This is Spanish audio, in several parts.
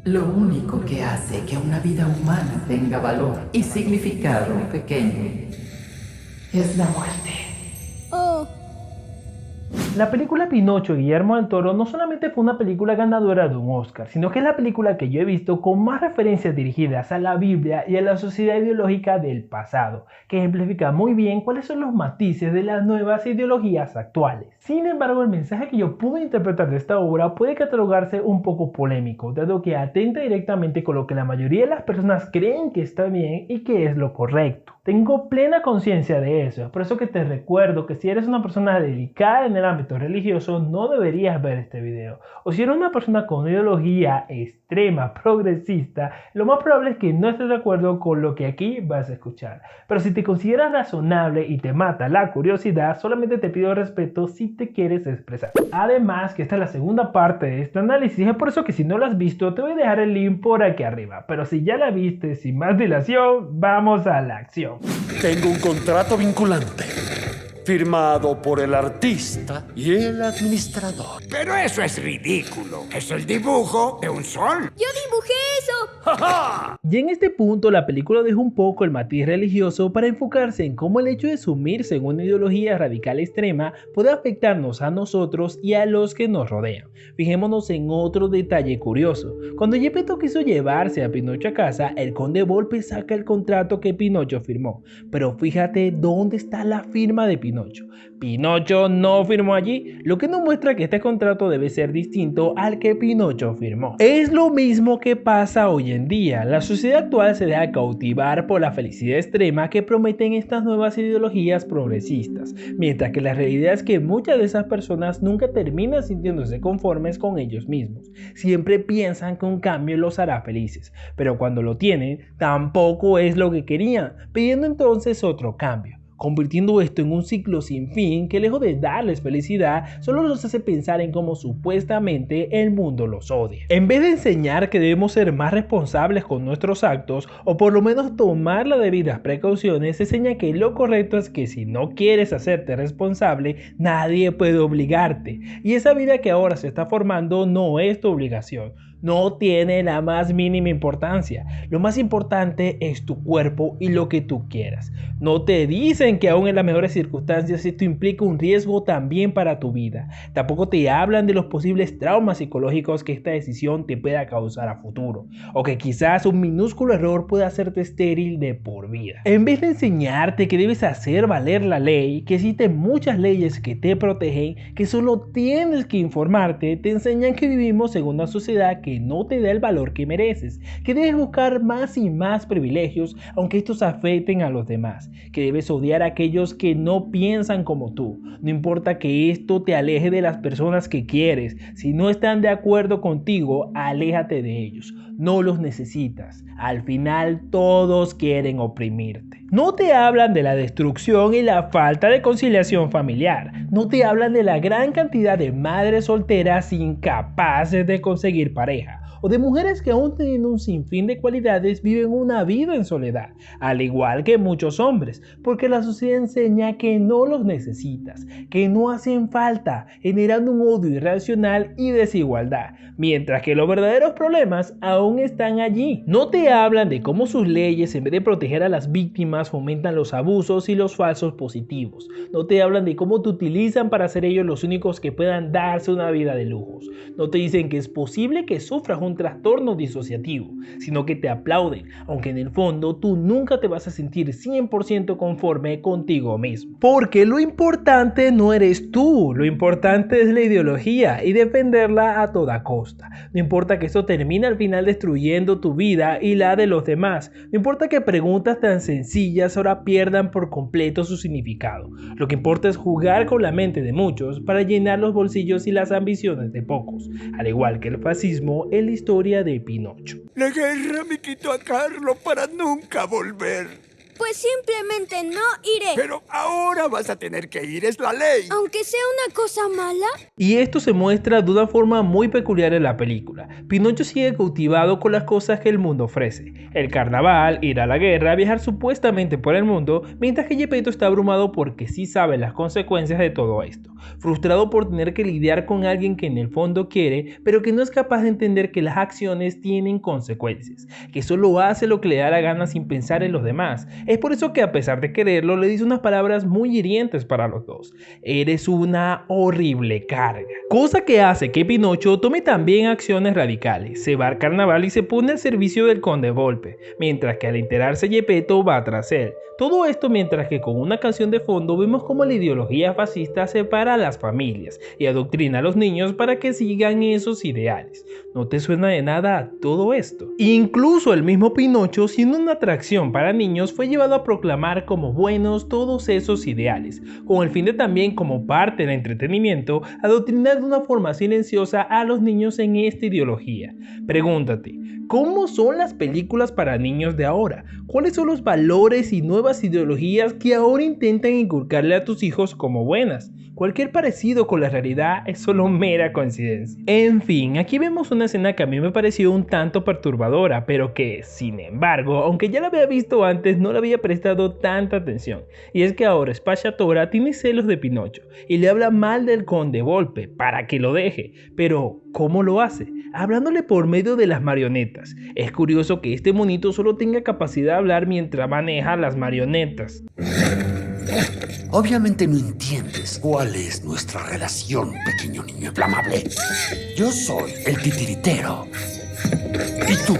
Lo único que hace que una vida humana tenga valor y significado pequeño es la muerte. Oh, La película Pinocho de Guillermo del Toro no solamente fue una película ganadora de un Oscar, sino que es la película que yo he visto con más referencias dirigidas a la Biblia y a la sociedad ideológica del pasado, que ejemplifica muy bien cuáles son los matices de las nuevas ideologías actuales. Sin embargo, el mensaje que yo pude interpretar de esta obra puede catalogarse un poco polémico, dado que atenta directamente con lo que la mayoría de las personas creen que está bien y que es lo correcto. Tengo plena conciencia de eso, es por eso que te recuerdo que si eres una persona dedicada en el ámbito religioso no deberías ver este video. O si eres una persona con ideología extrema, progresista, lo más probable es que no estés de acuerdo con lo que aquí vas a escuchar. Pero si te consideras razonable y te mata la curiosidad, solamente te pido respeto si te quieres expresar. Además que esta es la segunda parte de este análisis, es por eso que si no lo has visto te voy a dejar el link por aquí arriba. Pero si ya la viste, sin más dilación, vamos a la acción. Tengo un contrato vinculante, firmado por el artista y el administrador. Pero eso es ridículo. Es el dibujo de un sol. yo dibujé eso. Y en este punto la película deja un poco el matiz religioso para enfocarse en cómo el hecho de sumirse en una ideología radical extrema puede afectarnos a nosotros y a los que nos rodean. Fijémonos en otro detalle curioso. Cuando Geppetto quiso llevarse a Pinocho a casa, el conde Volpe saca el contrato que Pinocho firmó. Pero fíjate dónde está la firma de Pinocho. Pinocho no firmó allí, lo que nos muestra que este contrato debe ser distinto al que Pinocho firmó. Es lo mismo que pasa hoy en día. La sociedad actual se deja cautivar por la felicidad extrema que prometen estas nuevas ideologías progresistas, mientras que la realidad es que muchas de esas personas nunca terminan sintiéndose conformes con ellos mismos. Siempre piensan que un cambio los hará felices, pero cuando lo tienen, tampoco es lo que querían, pidiendo entonces otro cambio, convirtiendo esto en un ciclo sin fin que, lejos de darles felicidad, solo los hace pensar en cómo supuestamente el mundo los odia. En vez de enseñar que debemos ser más responsables con nuestros actos, o por lo menos tomar las debidas precauciones, se enseña que lo correcto es que si no quieres hacerte responsable, nadie puede obligarte. Y esa vida que ahora se está formando no es tu obligación. No tiene la más mínima importancia. Lo más importante es tu cuerpo y lo que tú quieras. No te dicen que aún en las mejores circunstancias esto implica un riesgo también para tu vida. Tampoco te hablan de los posibles traumas psicológicos que esta decisión te pueda causar a futuro, o que quizás un minúsculo error pueda hacerte estéril de por vida. En vez de enseñarte que debes hacer valer la ley, que existen muchas leyes que te protegen, que solo tienes que informarte, te enseñan que vivimos en una sociedad que no te da el valor que mereces, que debes buscar más y más privilegios aunque estos afecten a los demás, que debes odiar a aquellos que no piensan como tú. No importa que esto te aleje de las personas que quieres, si no están de acuerdo contigo, aléjate de ellos, no los necesitas. Al final todos quieren oprimirte. No te hablan de la destrucción y la falta de conciliación familiar. No te hablan de la gran cantidad de madres solteras incapaces de conseguir pareja, o de mujeres que aún teniendo un sinfín de cualidades viven una vida en soledad, al igual que muchos hombres, porque la sociedad enseña que no los necesitas, que no hacen falta, generando un odio irracional y desigualdad, mientras que los verdaderos problemas aún están allí. No te hablan de cómo sus leyes, en vez de proteger a las víctimas, fomentan los abusos y los falsos positivos. No te hablan de cómo te utilizan para ser ellos los únicos que puedan darse una vida de lujos. No te dicen que es posible que sufras un trastorno disociativo, sino que te aplauden, aunque en el fondo tú nunca te vas a sentir 100% conforme contigo mismo. Porque lo importante no eres tú, lo importante es la ideología y defenderla a toda costa. No importa que esto termine al final destruyendo tu vida y la de los demás. No importa que preguntas tan sencillas ahora pierdan por completo su significado. Lo que importa es jugar con la mente de muchos para llenar los bolsillos y las ambiciones de pocos, al igual que el fascismo en la historia de Pinocho. La guerra me quitó a Carlo para nunca volver. Pues simplemente no iré. Pero ahora vas a tener que ir, es la ley. Aunque sea una cosa mala. Y esto se muestra de una forma muy peculiar en la película. Pinocho sigue cautivado con las cosas que el mundo ofrece. El carnaval, ir a la guerra, viajar supuestamente por el mundo, mientras que Geppetto está abrumado porque sí sabe las consecuencias de todo esto. Frustrado por tener que lidiar con alguien que en el fondo quiere, pero que no es capaz de entender que las acciones tienen consecuencias, que solo hace lo que le da la gana sin pensar en los demás. Es por eso que a pesar de quererlo, le dice unas palabras muy hirientes para los dos. Eres una horrible carga. Cosa que hace que Pinocho tome también acciones radicales. Se va al carnaval y se pone al servicio del conde Volpe, mientras que al enterarse Geppetto va tras él. Todo esto mientras que con una canción de fondo vemos cómo la ideología fascista separa a las familias y adoctrina a los niños para que sigan esos ideales. ¿No te suena de nada todo esto? Incluso el mismo Pinocho, siendo una atracción para niños, fue llevado a proclamar como buenos todos esos ideales, con el fin de también, como parte del entretenimiento, adoctrinar de una forma silenciosa a los niños en esta ideología. Pregúntate, ¿cómo son las películas para niños de ahora? ¿Cuáles son los valores y nuevas ideologías que ahora intentan inculcarle a tus hijos como buenas? Cualquier parecido con la realidad es solo mera coincidencia. En fin, aquí vemos una escena que a mí me pareció un tanto perturbadora, pero que, sin embargo, aunque ya la había visto antes, no le había prestado tanta atención. Y es que ahora Spacciatora tiene celos de Pinocho y le habla mal del conde Volpe para que lo deje. Pero, ¿cómo lo hace? Hablándole por medio de las marionetas. Es curioso que este monito solo tenga capacidad de hablar mientras maneja las marionetas. Obviamente no entiendes cuál es nuestra relación, pequeño niño inflamable. Yo soy el titiritero. Y tú,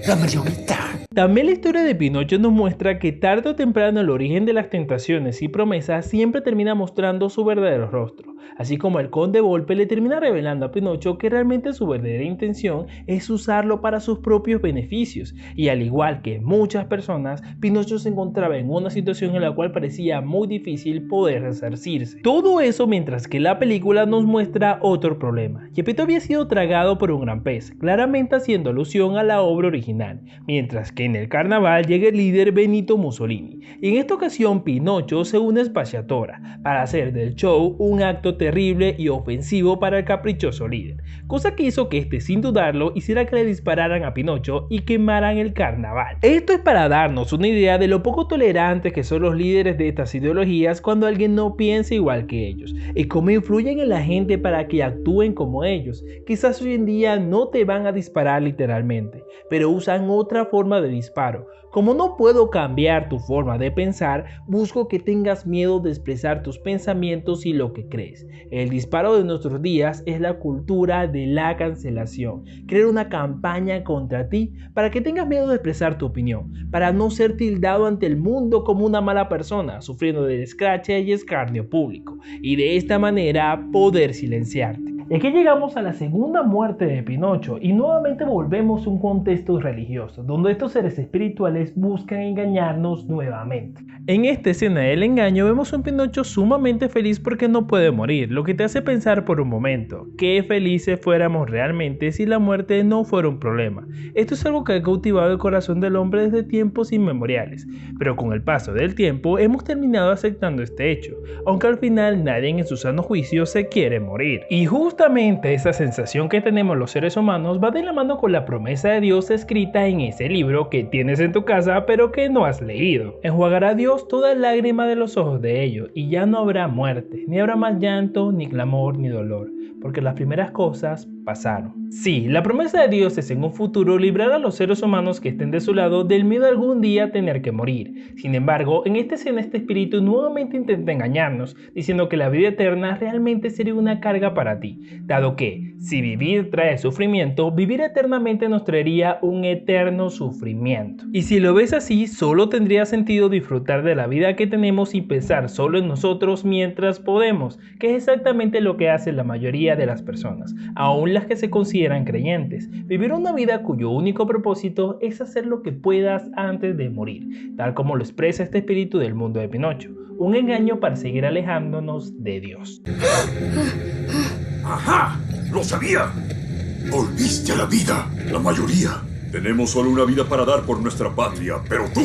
la marioneta. También la historia de Pinocho nos muestra que tarde o temprano el origen de las tentaciones y promesas siempre termina mostrando su verdadero rostro, así como el conde Volpe le termina revelando a Pinocho que realmente su verdadera intención es usarlo para sus propios beneficios, y al igual que muchas personas, Pinocho se encontraba en una situación en la cual parecía muy difícil poder resarcirse. Todo eso mientras que la película nos muestra otro problema. Geppetto había sido tragado por un gran pez, claramente haciendo alusión a la obra original, mientras que en el carnaval llega el líder Benito Mussolini, y en esta ocasión Pinocho se une a Spacciatora para hacer del show un acto terrible y ofensivo para el caprichoso líder, cosa que hizo que este, sin dudarlo, hiciera que le dispararan a Pinocho y quemaran el carnaval. Esto es para darnos una idea de lo poco tolerantes que son los líderes de estas ideologías cuando alguien no piensa igual que ellos, y cómo influyen en la gente para que actúen como ellos. Quizás hoy en día no te van a disparar literalmente, pero usan otra forma de disparo. Como no puedo cambiar tu forma de pensar, busco que tengas miedo de expresar tus pensamientos y lo que crees. El disparo de nuestros días es la cultura de la cancelación. Crear una campaña contra ti para que tengas miedo de expresar tu opinión, para no ser tildado ante el mundo como una mala persona, sufriendo del escrache y escarnio público, y de esta manera poder silenciarte. Y aquí llegamos a la segunda muerte de Pinocho y nuevamente volvemos a un contexto religioso, donde estos seres espirituales buscan engañarnos nuevamente. En esta escena del engaño vemos a un Pinocho sumamente feliz porque no puede morir, lo que te hace pensar por un momento, qué felices fuéramos realmente si la muerte no fuera un problema. Esto es algo que ha cautivado el corazón del hombre desde tiempos inmemoriales, pero con el paso del tiempo hemos terminado aceptando este hecho, aunque al final nadie en su sano juicio se quiere morir. Y justamente esa sensación que tenemos los seres humanos va de la mano con la promesa de Dios escrita en ese libro que tienes en tu casa pero que no has leído. Enjuagará Dios toda lágrima de los ojos de ellos y ya no habrá muerte, ni habrá más llanto, ni clamor, ni dolor, porque las primeras cosas pasaron. Sí, la promesa de Dios es en un futuro librar a los seres humanos que estén de su lado del miedo a algún día tener que morir. Sin embargo, en esta escena este espíritu nuevamente intenta engañarnos, diciendo que la vida eterna realmente sería una carga para ti, dado que, si vivir trae sufrimiento, vivir eternamente nos traería un eterno sufrimiento. Y si lo ves así, solo tendría sentido disfrutar de la vida que tenemos y pensar solo en nosotros mientras podemos, que es exactamente lo que hace la mayoría de las personas, aún las que se consideran creyentes. Vivir una vida cuyo único propósito es hacer lo que puedas antes de morir, tal como lo expresa este espíritu del mundo de Pinocho, un engaño para seguir alejándonos de Dios. ¡Ajá! ¡Lo sabía! Volviste a la vida. La mayoría Tenemos solo una vida para dar por nuestra patria, pero tú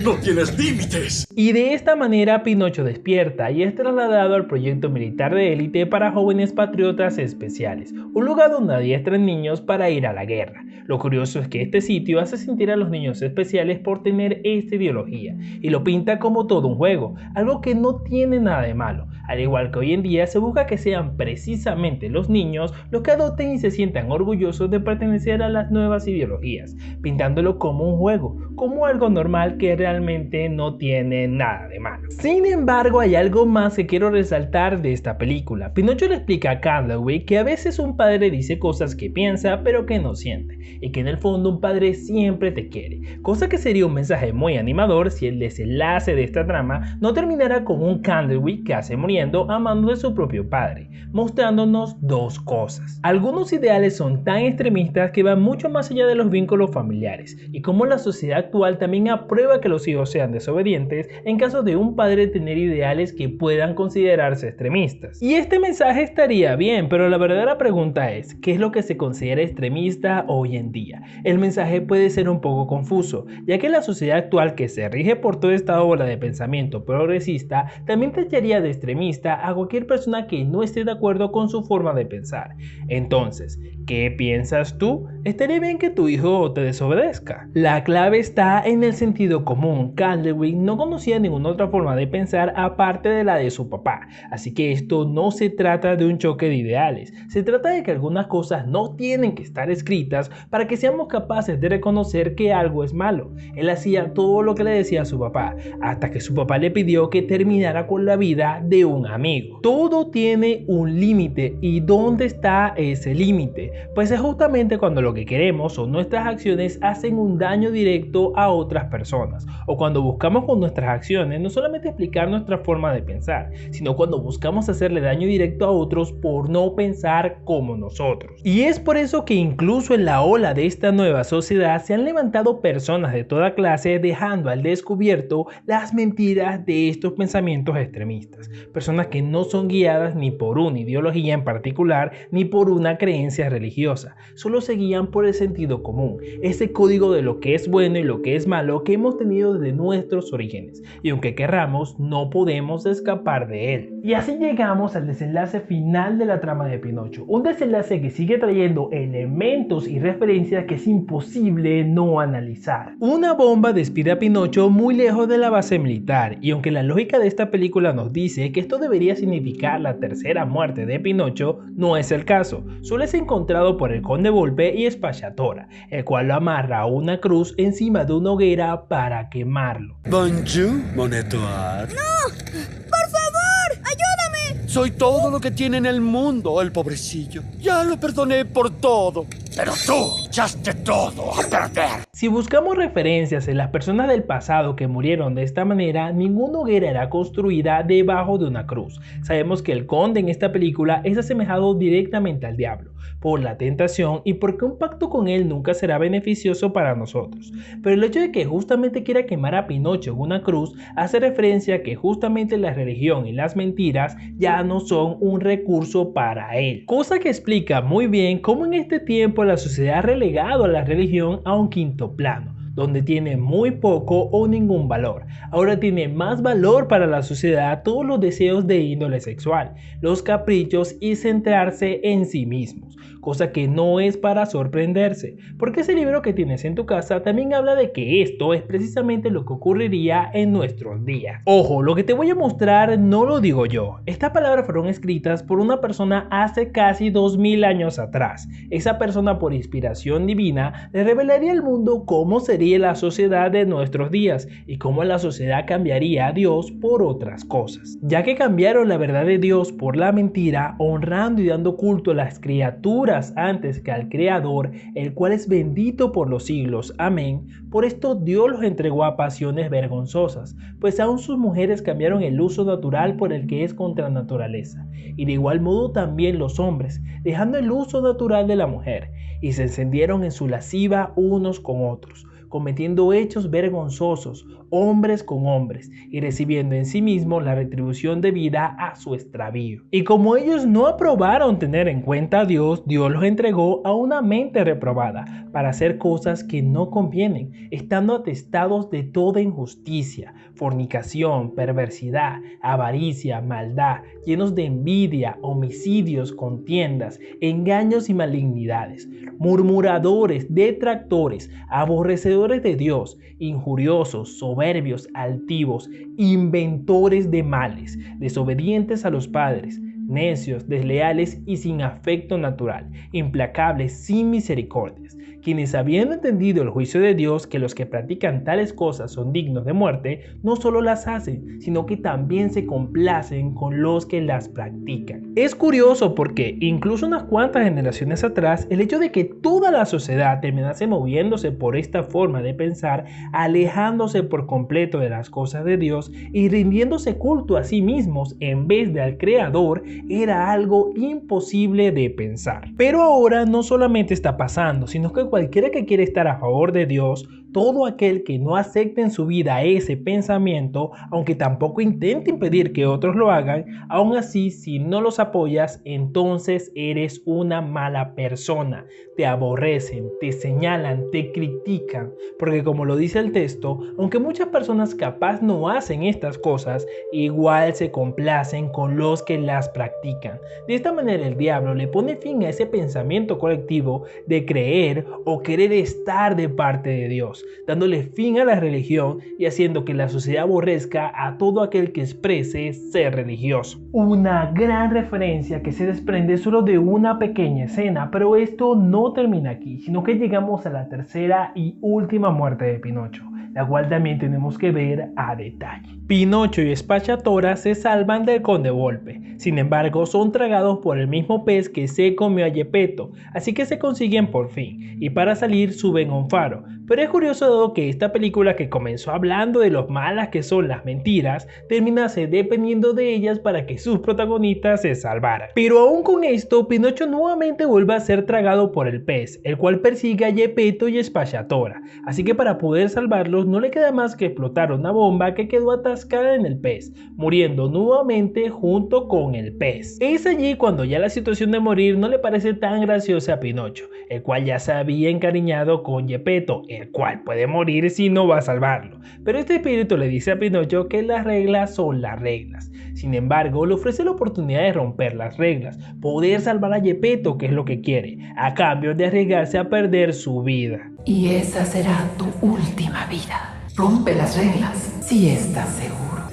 no tienes límites. Y de esta manera Pinocho despierta y es trasladado al proyecto militar de élite para jóvenes patriotas especiales, un lugar donde adiestran niños para ir a la guerra. Lo curioso es que este sitio hace sentir a los niños especiales por tener esta ideología y lo pinta como todo un juego, algo que no tiene nada de malo. Al igual que hoy en día se busca que sean precisamente los niños los que adopten y se sientan orgullosos de pertenecer a las nuevas ideologías, pintándolo como un juego, como algo normal que realmente no tiene nada de malo. Sin embargo, hay algo más que quiero resaltar de esta película. Pinocho le explica a Candlewick que a veces un padre dice cosas que piensa pero que no siente, y que en el fondo un padre siempre te quiere, cosa que sería un mensaje muy animador si el desenlace de esta trama no terminara con un Candlewick que hace morir amando de su propio padre, mostrándonos dos cosas. Algunos ideales son tan extremistas que van mucho más allá de los vínculos familiares, y como la sociedad actual también aprueba que los hijos sean desobedientes en caso de un padre tener ideales que puedan considerarse extremistas. Y este mensaje estaría bien, pero la verdadera pregunta es, ¿qué es lo que se considera extremista hoy en día? El mensaje puede ser un poco confuso, ya que la sociedad actual, que se rige por toda esta ola de pensamiento progresista, también tacharía de extremista a cualquier persona que no esté de acuerdo con su forma de pensar. Entonces, ¿qué piensas tú? ¿Estaría bien que tu hijo te desobedezca? La clave está en el sentido común. Candlewick no conocía ninguna otra forma de pensar aparte de la de su papá, así que esto no se trata de un choque de ideales, se trata de que algunas cosas no tienen que estar escritas para que seamos capaces de reconocer que algo es malo. Él hacía todo lo que le decía a su papá, hasta que su papá le pidió que terminara con la vida de un amigo. Todo tiene un límite, ¿y dónde está ese límite? Pues es justamente cuando lo que queremos o nuestras acciones hacen un daño directo a otras personas, o cuando buscamos con nuestras acciones no solamente explicar nuestra forma de pensar, sino cuando buscamos hacerle daño directo a otros por no pensar como nosotros. Y es por eso que incluso en la ola de esta nueva sociedad se han levantado personas de toda clase dejando al descubierto las mentiras de estos pensamientos extremistas. Personas que no son guiadas ni por una ideología en particular ni por una creencia religiosa, solo se guían por el sentido común, ese código de lo que es bueno y lo que es malo que hemos tenido desde nuestros orígenes, y aunque querramos no podemos escapar de él. Y así llegamos al desenlace final de la trama de Pinocho, un desenlace que sigue trayendo elementos y referencias que es imposible no analizar. Una bomba despide a Pinocho muy lejos de la base militar, y aunque la lógica de esta película nos dice que esto debería significar la tercera muerte de Pinocho, no es el caso. Solo es encontrado por el conde Volpe y Spacciatora, el cual lo amarra a una cruz encima de una hoguera para quemarlo. Bonjour, mon étoile. ¡No! ¡Por favor! ¡Ayúdame! Soy todo lo que tiene en el mundo, el pobrecillo. Ya lo perdoné por todo. Pero tú echaste todo a perder. Si buscamos referencias en las personas del pasado que murieron de esta manera, ninguna hoguera era construida debajo de una cruz. Sabemos que el conde en esta película es asemejado directamente al diablo, por la tentación y porque un pacto con él nunca será beneficioso para nosotros. Pero el hecho de que justamente quiera quemar a Pinocho en una cruz hace referencia a que justamente la religión y las mentiras ya no son un recurso para él. Cosa que explica muy bien cómo en este tiempo la sociedad ha relegado a la religión a un quinto plano, donde tiene muy poco o ningún valor. Ahora tiene más valor para la sociedad todos los deseos de índole sexual, los caprichos y centrarse en sí mismos, cosa que no es para sorprenderse, porque ese libro que tienes en tu casa también habla de que esto es precisamente lo que ocurriría en nuestros días. Ojo, lo que te voy a mostrar no lo digo yo, estas palabras fueron escritas por una persona hace casi 2000 años atrás. Esa persona, por inspiración divina, le revelaría al mundo cómo sería la sociedad de nuestros días y cómo la sociedad cambiaría a Dios por otras cosas, ya que cambiaron la verdad de Dios por la mentira, honrando y dando culto a las criaturas antes que al Creador, el cual es bendito por los siglos. Amén. Por esto Dios los entregó a pasiones vergonzosas, pues aún sus mujeres cambiaron el uso natural por el que es contra naturaleza, y de igual modo también los hombres, dejando el uso natural de la mujer, y se encendieron en su lasciva unos con otros, cometiendo hechos vergonzosos, hombres con hombres, y recibiendo en sí mismo la retribución debida a su extravío. Y como ellos no aprobaron tener en cuenta a Dios, Dios los entregó a una mente reprobada para hacer cosas que no convienen, estando atestados de toda injusticia, fornicación, perversidad, avaricia, maldad, llenos de envidia, homicidios, contiendas, engaños y malignidades, murmuradores, detractores, aborrecedores de Dios, injuriosos, soberbios, altivos, inventores de males, desobedientes a los padres, necios, desleales y sin afecto natural, implacables, sin misericordias, quienes habiendo entendido el juicio de Dios, que los que practican tales cosas son dignos de muerte, no solo las hacen, sino que también se complacen con los que las practican. Es curioso porque incluso unas cuantas generaciones atrás, el hecho de que toda la sociedad terminase moviéndose por esta forma de pensar, alejándose por completo de las cosas de Dios y rindiéndose culto a sí mismos en vez de al Creador, era algo imposible de pensar. Pero ahora no solamente está pasando, sino que cualquiera que quiere estar a favor de Dios, todo aquel que no acepte en su vida ese pensamiento, aunque tampoco intente impedir que otros lo hagan, aún así, si no los apoyas, entonces eres una mala persona. Te aborrecen, te señalan, te critican, porque como lo dice el texto, aunque muchas personas capaz no hacen estas cosas, igual se complacen con los que las practican. De esta manera el diablo le pone fin a ese pensamiento colectivo de creer o querer estar de parte de Dios, dándole fin a la religión y haciendo que la sociedad aborrezca a todo aquel que exprese ser religioso. Una gran referencia que se desprende solo de una pequeña escena, pero esto no termina aquí, sino que llegamos a la tercera y última muerte de Pinocho, la cual también tenemos que ver a detalle. Pinocho y Sfacciatora se salvan del Conde Volpe, sin embargo son tragados por el mismo pez que se comió a Geppetto, así que se consiguen por fin, y para salir suben a un faro. Pero es curioso dado que esta película, que comenzó hablando de lo malas que son las mentiras, terminase dependiendo de ellas para que sus protagonistas se salvaran. Pero aún con esto, Pinocho nuevamente vuelve a ser tragado por el pez, el cual persigue a Geppetto y Sfacciatora, así que para poder salvarlos no le queda más que explotar una bomba que quedó atascada en el pez, muriendo nuevamente junto con el pez. Es allí cuando ya la situación de morir no le parece tan graciosa a Pinocho, el cual ya se había encariñado con Geppetto, el cual puede morir si no va a salvarlo. Pero este espíritu le dice a Pinocho que las reglas son las reglas. Sin embargo, le ofrece la oportunidad de romper las reglas, poder salvar a Geppetto, que es lo que quiere, a cambio de arriesgarse a perder su vida. Y esa será tu última vida. Rompe las reglas si estás seguro.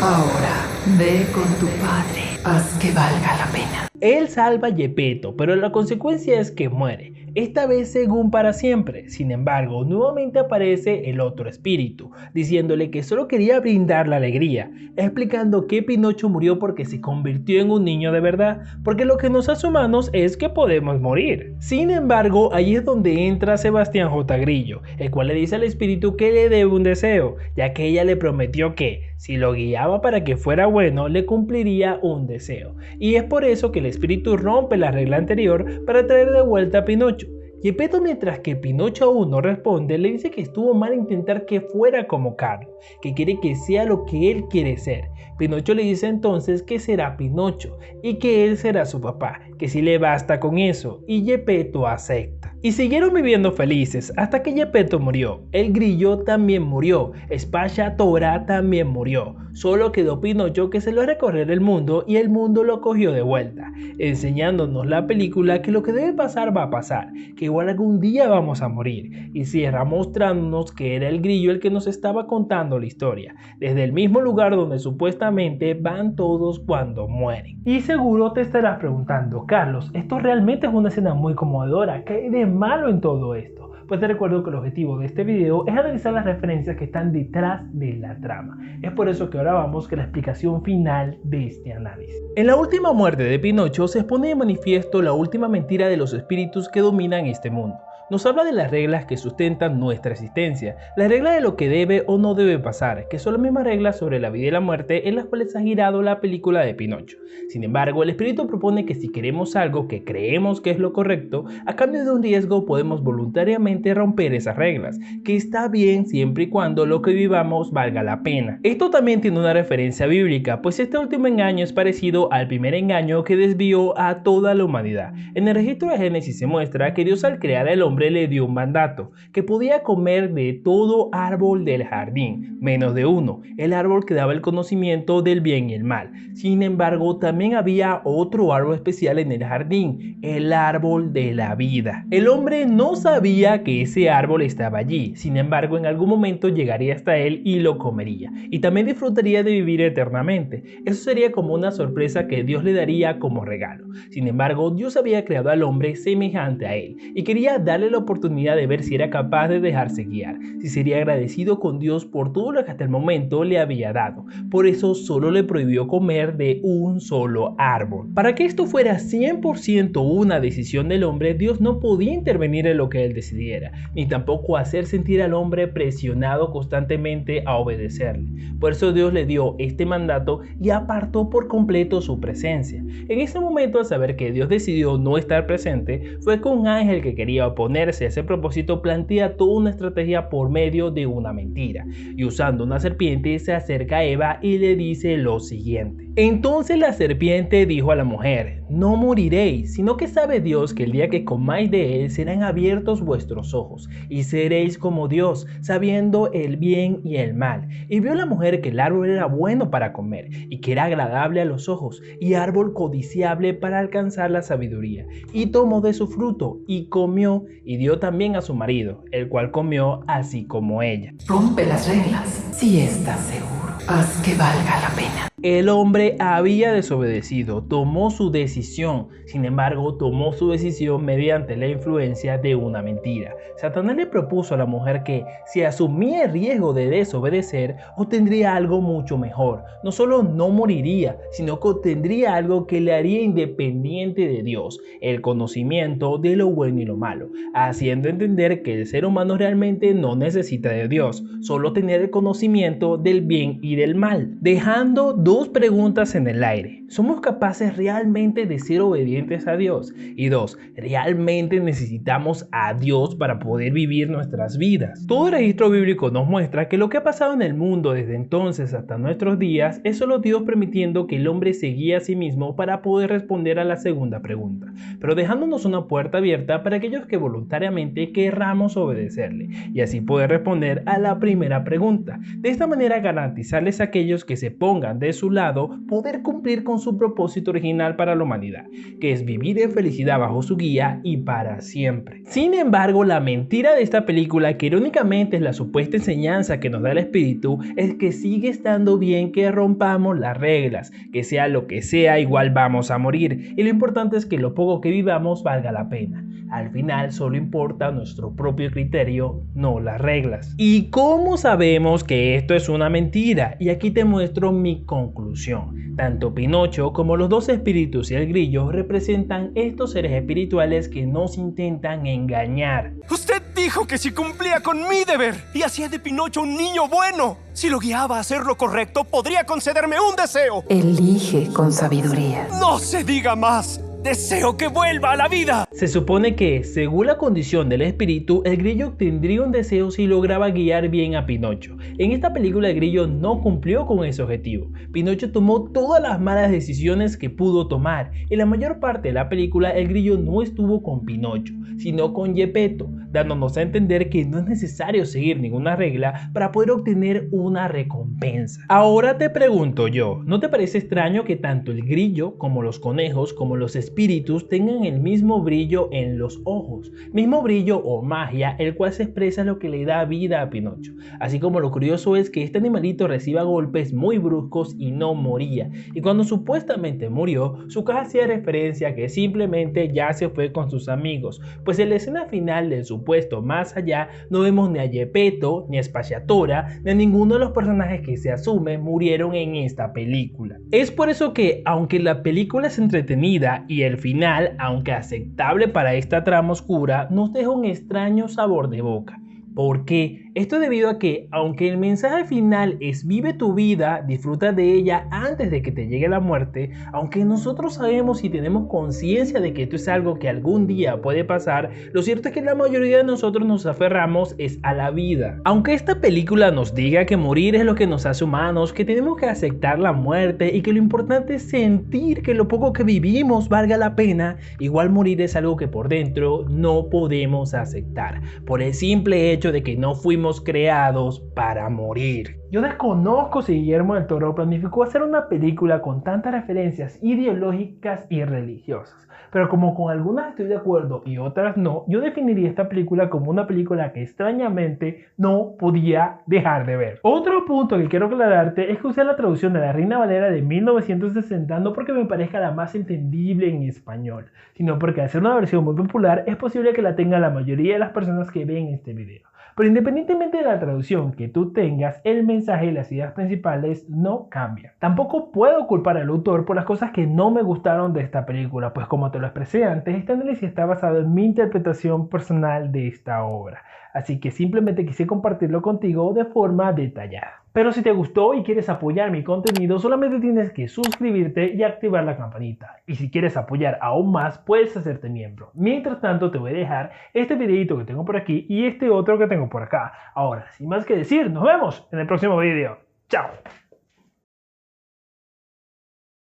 Ahora, ve con tu padre. Haz que valga la pena. Él salva a Geppetto, pero la consecuencia es que muere, esta vez según para siempre. Sin embargo, nuevamente aparece el otro espíritu, diciéndole que solo quería brindar la alegría, explicando que Pinocho murió porque se convirtió en un niño de verdad, porque lo que nos hace humanos es que podemos morir. Sin embargo, ahí es donde entra Sebastián J. Grillo, el cual le dice al espíritu que le debe un deseo, ya que ella le prometió que, si lo guiaba para que fuera bueno, le cumpliría un deseo. Y es por eso que el espíritu rompe la regla anterior para traer de vuelta a Pinocho. Geppetto, mientras que Pinocho aún no responde, le dice que estuvo mal intentar que fuera como Carlo, que quiere que sea lo que él quiere ser. Pinocho le dice entonces que será Pinocho y que él será su papá, que si le basta con eso, y Geppetto acepta. Y siguieron viviendo felices hasta que Geppetto murió. El grillo también murió, Sfacciatora también murió. Solo quedó Pinocho, que se lo recorrer el mundo y el mundo lo cogió de vuelta, enseñándonos la película que lo que debe pasar va a pasar, que igual algún día vamos a morir, y cierra mostrándonos que era el grillo el que nos estaba contando la historia, desde el mismo lugar donde supuestamente van todos cuando mueren. Y seguro te estarás preguntando, Carlos, esto realmente es una escena muy conmovedora, ¿qué hay de malo en todo esto? Pues te recuerdo que el objetivo de este video es analizar las referencias que están detrás de la trama. Es por eso que ahora vamos con la explicación final de este análisis. En la última muerte de Pinocho se expone de manifiesto la última mentira de los espíritus que dominan este mundo. nos habla de las reglas que sustentan nuestra existencia, las reglas de lo que debe o no debe pasar, que son las mismas reglas sobre la vida y la muerte en las cuales ha girado la película de Pinocho. Sin embargo, el espíritu propone que si queremos algo que creemos que es lo correcto, a cambio de un riesgo podemos voluntariamente romper esas reglas, que está bien siempre y cuando lo que vivamos valga la pena. Esto también tiene una referencia bíblica, pues este último engaño es parecido al primer engaño que desvió a toda la humanidad. En el registro de Génesis se muestra que Dios al crear al hombre le dio un mandato, que podía comer de todo árbol del jardín, menos de uno, el árbol que daba el conocimiento del bien y el mal. Sin embargo, también había otro árbol especial en el jardín, el árbol de la vida. El hombre no sabía que ese árbol estaba allí, sin embargo, en algún momento llegaría hasta él y lo comería, y también disfrutaría de vivir eternamente. Eso sería como una sorpresa que Dios le daría como regalo. Sin embargo, Dios había creado al hombre semejante a él y quería darle la oportunidad de ver si era capaz de dejarse guiar, si sería agradecido con Dios por todo lo que hasta el momento le había dado. Por eso solo le prohibió comer de un solo árbol. Para que esto fuera 100% una decisión del hombre, Dios no podía intervenir en lo que él decidiera, ni tampoco hacer sentir al hombre presionado constantemente a obedecerle. Por eso Dios le dio este mandato y apartó por completo su presencia. En ese momento, al saber que Dios decidió no estar presente, fue que un ángel que quería oponerse a ese propósito plantea toda una estrategia por medio de una mentira, y usando una serpiente se acerca a Eva y le dice lo siguiente: entonces la serpiente dijo a la mujer: no moriréis, sino que sabe Dios que el día que comáis de él serán abiertos vuestros ojos, y seréis como Dios, sabiendo el bien y el mal. Y vio la mujer que el árbol era bueno para comer, y que era agradable a los ojos, y árbol codiciable para alcanzar la sabiduría. Y tomó de su fruto, y comió, y dio también a su marido, el cual comió así como ella. Rompe las reglas. Si estás seguro, haz que valga la pena. El hombre había desobedecido, tomó su decisión, sin embargo tomó su decisión mediante la influencia de una mentira. Satanás le propuso a la mujer que si asumía el riesgo de desobedecer, obtendría algo mucho mejor. No solo no moriría, sino que obtendría algo que le haría independiente de Dios, el conocimiento de lo bueno y lo malo, haciendo entender que el ser humano realmente no necesita de Dios, solo tener el conocimiento del bien y del mal, dejando dos preguntas en el aire. ¿Somos capaces realmente de ser obedientes a Dios? Y dos, ¿realmente necesitamos a Dios para poder vivir nuestras vidas? Todo el registro bíblico nos muestra que lo que ha pasado en el mundo desde entonces hasta nuestros días es solo Dios permitiendo que el hombre se guíe a sí mismo para poder responder a la segunda pregunta, pero dejándonos una puerta abierta para aquellos que voluntariamente querramos obedecerle y así poder responder a la primera pregunta. De esta manera garantizarles a aquellos que se pongan de su lado poder cumplir con su propósito original para la humanidad, que es vivir en felicidad bajo su guía y para siempre. Sin embargo, la mentira de esta película, que irónicamente es la supuesta enseñanza que nos da el espíritu, es que sigue estando bien que rompamos las reglas, que sea lo que sea, igual vamos a morir, y lo importante es que lo poco que vivamos valga la pena. Al final solo importa nuestro propio criterio, no las reglas. ¿Y cómo sabemos que esto es una mentira? Y aquí te muestro mi conclusión. Tanto Pinocho como los dos espíritus y el grillo representan estos seres espirituales que nos intentan engañar. Usted dijo que si cumplía con mi deber y hacía de Pinocho un niño bueno, si lo guiaba a hacer lo correcto, podría concederme un deseo. Elige con sabiduría. ¡No se diga más! ¡Deseo que vuelva a la vida! Se supone que, según la condición del espíritu, el grillo obtendría un deseo si lograba guiar bien a Pinocho. En esta película el grillo no cumplió con ese objetivo. Pinocho tomó todas las malas decisiones que pudo tomar. En la mayor parte de la película el grillo no estuvo con Pinocho, sino con Geppetto, dándonos a entender que no es necesario seguir ninguna regla para poder obtener una recompensa. Ahora te pregunto yo, ¿no te parece extraño que tanto el grillo como los conejos como los espíritus tengan el mismo brillo en los ojos? Mismo brillo o magia, el cual se expresa lo que le da vida a Pinocho. Así como lo curioso es que este animalito reciba golpes muy bruscos y no moría. Y cuando supuestamente murió, su caja hacía referencia a que simplemente ya se fue con sus amigos, pues en la escena final del supuesto supuesto, más allá, no vemos ni a Geppetto, ni a Spartiatora, ni a ninguno de los personajes que se asume murieron en esta película. Es por eso que, aunque la película es entretenida y el final, aunque aceptable para esta trama oscura, nos deja un extraño sabor de boca. ¿Por qué? Esto debido a que, aunque el mensaje final es vive tu vida, disfruta de ella antes de que te llegue la muerte, aunque nosotros sabemos y tenemos conciencia de que esto es algo que algún día puede pasar, lo cierto es que la mayoría de nosotros nos aferramos es a la vida. Aunque esta película nos diga que morir es lo que nos hace humanos, que tenemos que aceptar la muerte y que lo importante es sentir que lo poco que vivimos valga la pena, igual morir es algo que por dentro no podemos aceptar, por el simple hecho de que no fuimos creados para morir. Yo desconozco si Guillermo del Toro planificó hacer una película con tantas referencias ideológicas y religiosas, pero como con algunas estoy de acuerdo y otras no, yo definiría esta película como una película que extrañamente no podía dejar de ver. Otro punto que quiero aclararte es que usé la traducción de La Reina Valera de 1960 no porque me parezca la más entendible en español, sino porque al ser una versión muy popular es posible que la tenga la mayoría de las personas que ven este video. Pero independientemente de la traducción que tú tengas, el mensaje y las ideas principales no cambian. Tampoco puedo culpar al autor por las cosas que no me gustaron de esta película, pues como te lo expresé antes, este análisis está basado en mi interpretación personal de esta obra. Así que simplemente quise compartirlo contigo de forma detallada. Pero si te gustó y quieres apoyar mi contenido, solamente tienes que suscribirte y activar la campanita. Y si quieres apoyar aún más, puedes hacerte miembro. Mientras tanto, te voy a dejar este videito que tengo por aquí y este otro que tengo por acá. Ahora, sin más que decir, nos vemos en el próximo video. ¡Chao!